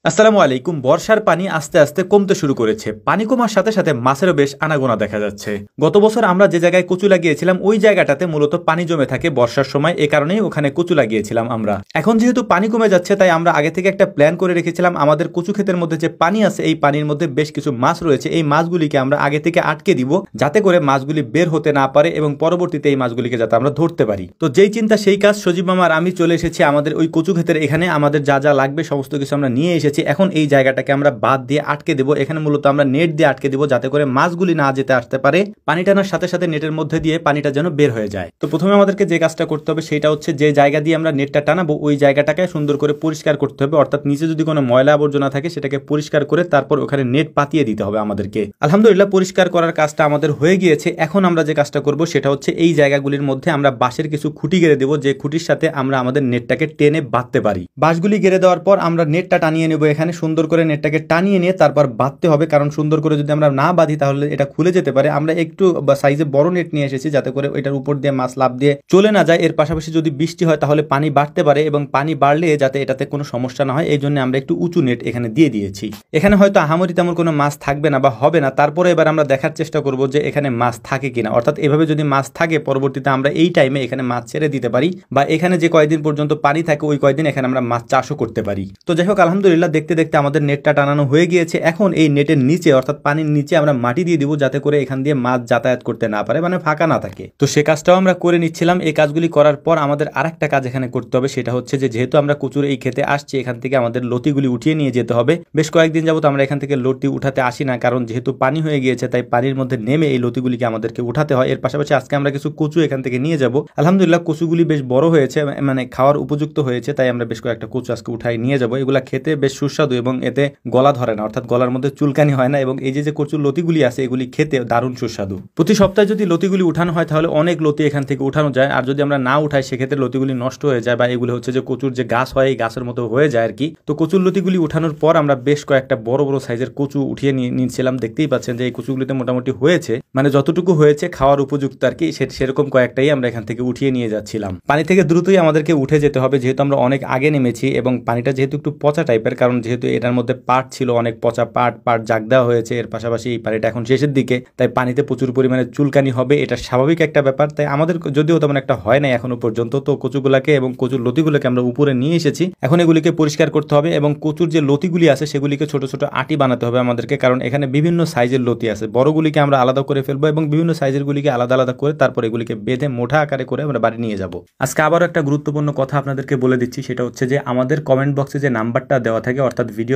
আসসালামু আলাইকুম। বর্ষার পানি আস্তে আস্তে কমতে শুরু করেছে। পানি কমার সাথে সাথে মাছেরও বেশ আনাগোনা দেখা যাচ্ছে। গত বছর আমরা যে জায়গায় কচু লাগিয়েছিলাম ওই জায়গাটাতে মূলত পানি জমে থাকে বর্ষার সময়, এ কারণেই ওখানে কচু লাগিয়েছিলাম আমরা। এখন যেহেতু পানি কমে যাচ্ছে তাই আমরা আগে থেকে একটা প্ল্যান করে রেখেছিলাম আমাদের কচু ক্ষেতের মধ্যে যে পানি আছে এই পানির মধ্যে বেশ কিছু মাছ রয়েছে, এই মাছগুলিকে আমরা আগে থেকে আটকে দিব যাতে করে মাছগুলি বের হতে না পারে এবং পরবর্তীতে এই মাছগুলিকে যাতে আমরা ধরতে পারি। তো যেই চিন্তা সেই কাজ, সজীব মামা আর আমি চলে এসেছি আমাদের ওই কচু ক্ষেতের এখানে। আমাদের যা যা লাগবে সমস্ত কিছু আমরা নিয়ে এসেছি। এখন এই জায়গাটাকে আমরা বাদ দিয়ে আটকে দেব। এখানে মূলত আমরা নেট দিয়ে আটকে দেব যাতে করে মাছগুলি না যেতে আসতে পারে। পানি টানার সাথে সাথে নেটের মধ্যে দিয়ে পানিটা যেন বের হয়ে যায়। তো প্রথমে আমাদেরকে যে কাজটা করতে হবে সেটা হচ্ছে যে জায়গা দিয়ে আমরা নেটটা টানাবো ওই জায়গাটাকে সুন্দর করে পরিষ্কার করতে হবে, অর্থাৎ নিচে যদি কোনো ময়লা আবর্জনা থাকে সেটাকে পরিষ্কার করে তারপর ওখানে নেট পাতিয়ে দিতে হবে আমাদেরকে। আলহামদুলিল্লাহ পরিষ্কার করার কাজটা আমাদের হয়ে গিয়েছে। এখন আমরা যে কাজটা করব সেটা হচ্ছে এই জায়গাগুলির মধ্যে আমরা বাঁশের কিছু খুঁটি গেড়ে দেবো, যে খুঁটির সাথে আমরা আমাদের নেটটাকে টেনে বাঁধতে পারি। বাঁশগুলি গেড়ে দেওয়ার পর আমরা নেটটা টানিয়ে নেব। এখানে সুন্দর করে নেটটাকে টানিয়ে নিয়ে তারপর বাঁধতে হবে, কারণ সুন্দর করে যদি আমরা না বাঁধি তাহলে এটা খুলে যেতে পারে। আমরা একটু সাইজে বড় নেট নিয়ে এসেছি যাতে করে এটার উপর দিয়ে মাছ লাফ দিয়ে চলে না যায়। এর পাশাপাশি যদি বৃষ্টি হয় তাহলে পানি বাড়তে পারে এবং পানি বাড়লে যাতে এটাতে কোনো সমস্যা না হয় এই জন্য আমরা একটু উঁচু নেট এখানে দিয়ে দিয়েছি। এখানে হয়তো আহামরি তেমন কোনো মাছ থাকবে না বা হবে না, তারপরে এবার আমরা দেখার চেষ্টা করব যে এখানে মাছ থাকে কিনা। অর্থাৎ এভাবে যদি মাছ থাকে পরবর্তীতে আমরা এই টাইমে এখানে মাছ ছেড়ে দিতে পারি বা এখানে যে কয়েকদিন পর্যন্ত পানি থাকে ওই কয়েকদিন এখানে আমরা মাছ চাষও করতে পারি। তো যাই হোক আলহামদুলিল্লাহ দেখতে দেখতে আমাদের নেটটা টানানো হয়ে গিয়েছে। এখন এই নেটের নিচে অর্থাৎ পানির নিচে আমরা মাটি দিয়ে দিব যাতে করে এখান দিয়ে মাছ যাতায়াত করতে না পারে, মানে ফাঁকা না থাকে। তো সে কাজটাও আমরা করে নিচ্ছিলাম। এই কাজগুলি করার পর আমাদের আরেকটা কাজ এখানে করতে হবে, সেটা হচ্ছে যে যেহেতু আমরা কচুর এই খেতে আসছি এখান থেকে আমাদের লতিগুলি উঠিয়ে নিয়ে যেতে হবে। বেশ কয়েকদিন যাবত আমরা এখান থেকে লতি উঠাতে আসি না, কারণ যেহেতু পানি হয়ে গিয়েছে তাই পানির মধ্যে নেমে এই লতিগুলিকে আমাদেরকে উঠাতে হয়। এর পাশাপাশি আজকে আমরা কিছু কচু এখান থেকে নিয়ে যাব। আলহামদুলিল্লাহ কচুগুলি বেশ বড় হয়েছে, মানে খাওয়ার উপযুক্ত হয়েছে, তাই আমরা বেশ কয়েকটা কচু আজকে উঠাই নিয়ে যাব। এগুলা খেতে বেশ সুস্বাদু এবং এতে গলা ধরে না, অর্থাৎ গলার মধ্যে চুলকানি হয় না, এবং এই যে কচুর লতিগুলি আছে এগুলি খেতে দারুণ সুস্বাদু। প্রতি সপ্তাহে যদি লতিগুলি উঠানো হয় তাহলে অনেক লতি এখান থেকে উঠানো যায়, আর যদি আমরা না উঠাই সেক্ষেত্রে লতিগুলি নষ্ট হয়ে যায় বা এগুলো হচ্ছে যে কচুর যে গাছ হয় এই গাছের মতো হয়ে যায় আর কি। তো কচুর লতিগুলি উঠানোর পর আমরা বেশ কয়েকটা বড় বড় সাইজের কচু উঠিয়ে নিয়েছিলাম। দেখতেই পাচ্ছেন যে এই কচুগুলিতে মোটামুটি হয়েছে, মানে যতটুকু হয়েছে খাওয়ার উপযুক্ত আর কি, সেরকম কয়েকটাই আমরা এখান থেকে উঠিয়ে নিয়ে যাচ্ছিলাম। পানি থেকে দ্রুতই আমাদেরকে উঠে যেতে হবে যেহেতু আমরা অনেক আগে নেমেছি এবং পানিটা যেহেতু একটু পচা টাইপের, কারণ যেহেতু এটার মধ্যে পাট ছিল, অনেক পচা পাট জাগ দেওয়া হয়েছে। এর পাশাপাশি এই পানিটা এখন শেষের দিকে, তাই পানিতে প্রচুর পরিমাণে চুলকানি হবে, এটা স্বাভাবিক একটা ব্যাপার। তাই আমাদের যদিও তেমন একটা হয় নাই এখনো পর্যন্ত। তো কচুগুলাকে এবং কচুর লতিগুলোকে আমরা উপরে নিয়ে এসেছি। এখন এগুলিকে পরিষ্কার করতে হবে এবং কচুর যে লতিগুলি আছে সেগুলিকে ছোট ছোট আটি বানাতে হবে আমাদেরকে, কারণ এখানে বিভিন্ন সাইজের লতি আছে। বড়গুলিকে আমরা আলাদা করে ফেলবো এবং বিভিন্ন সাইজের গুলিকে আলাদা আলাদা করে তারপর এগুলিকে বেঁধে মোটা আকারে করে আমরা বাড়ি নিয়ে যাব। আজকে আবারও একটা গুরুত্বপূর্ণ কথা আপনাদেরকে বলে দিচ্ছি, সেটা হচ্ছে যে আমাদের কমেন্ট বক্সে যে নাম্বারটা দেওয়া থাকে অর্থাৎ ভিডিও